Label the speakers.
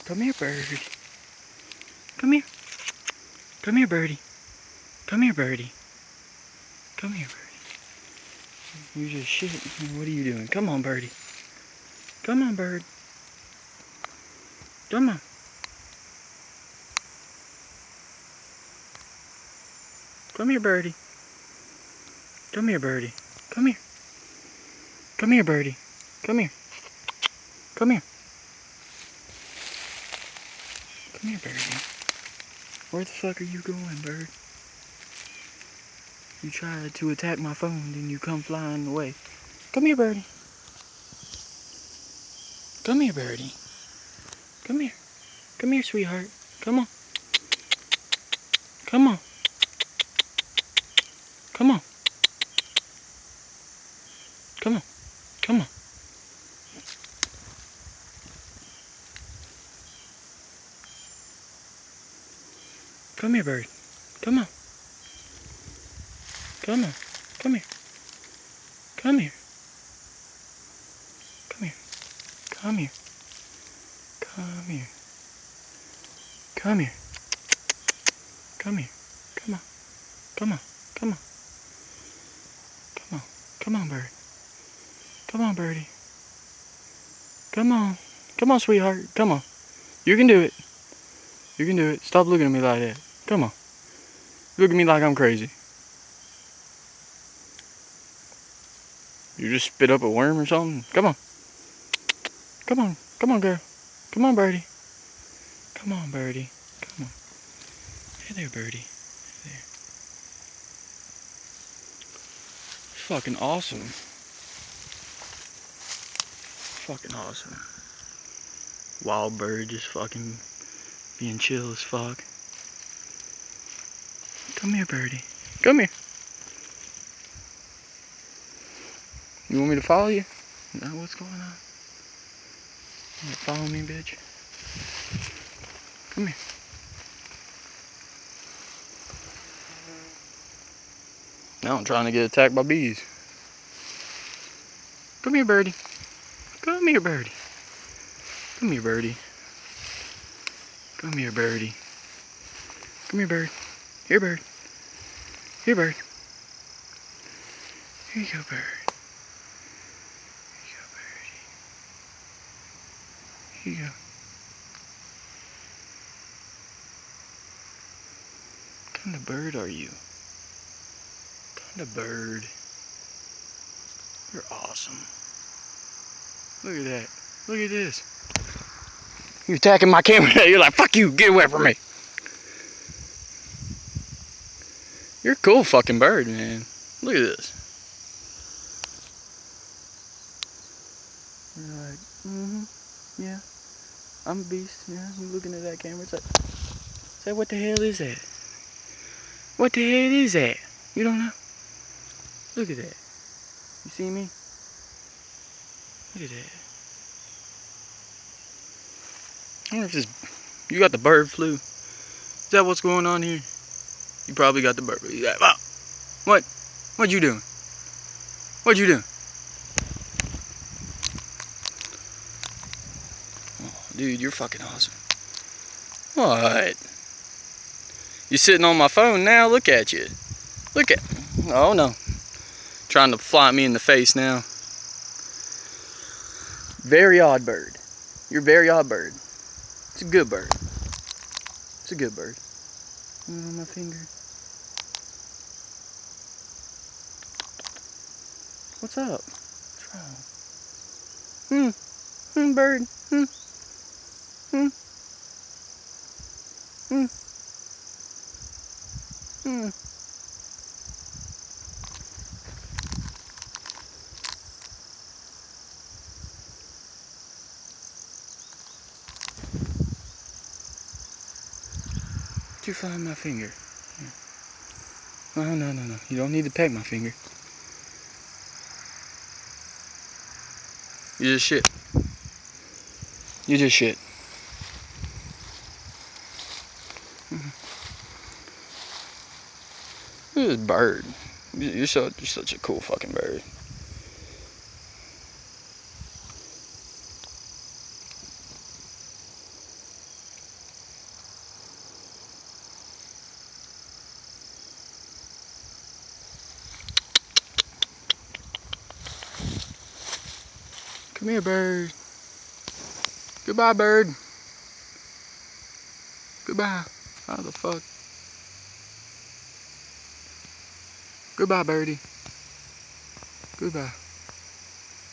Speaker 1: Come here, bird. Come here. Come here, birdie. Come here, birdie. Come here, birdie. You just shit. What are you doing? Come on, birdie. Come on, bird. Come on. Come here, birdie. Come here, birdie. Come here. Come here, birdie. Come here. Come here. Come here, birdie. Where the fuck are you going, bird? You tried to attack my phone, then you come flying away. Come here, birdie. Come here, birdie. Come here. Come here, sweetheart. Come on. Come on. Come on. Come on. Come on. Come here, bird. Come on. Come on. Come here. Come here. Come here. Come here. Come here. Come here. Come here. Come on. Come on. Come on. Come on. Come on, bird. Come on, birdie. Come on. Come on, sweetheart. Come on. You can do it. You can do it. Stop looking at me like that. Come on. Look at me like I'm crazy. You just spit up a worm or something? Come on. Come on. Come on, girl. Come on, birdie. Come on, birdie. Come on. Hey there, birdie. Hey there. Fucking awesome. Fucking awesome. Wild bird just fucking being chill as fuck. Come here, birdie. Come here. You want me to follow you? Is that what's going on? You follow me, bitch? Come here. Now I'm trying to get attacked by bees. Come here, birdie. Come here, birdie. Come here, birdie. Come here, birdie. Come here, bird. Here, bird. Here, bird. Here you go, bird. Here you go, birdie. Here you go. What kind of bird are you? What kind of bird? You're awesome. Look at that. Look at this. You're attacking my camera. You're like, fuck you. Get away from me. You're a cool fucking bird, man. Look at this. You're like, yeah. I'm a beast. Yeah, you're looking at that camera. It's like, what the hell is that? What the hell is that? You don't know? Look at that. You see me? Look at that. I wonder if this... You got the bird flu. Is that what's going on here? You probably got the bird flu. Like, oh, what? What you doing? What you doing? Oh, dude, you're fucking awesome. What? You sitting on my phone now? Look at you. Look at... Oh, no. Trying to fly me in the face now. Very odd bird. You're a very odd bird. It's a good bird. It's a good bird. On my finger. What's up? What's wrong? Bird. Did you find my finger? Oh, no. You don't need to peck my finger. You just shit. You just shit. Look at this bird. You're such a cool fucking bird. Come here, bird. Goodbye, bird. Goodbye. How the fuck? Goodbye, birdie. Goodbye.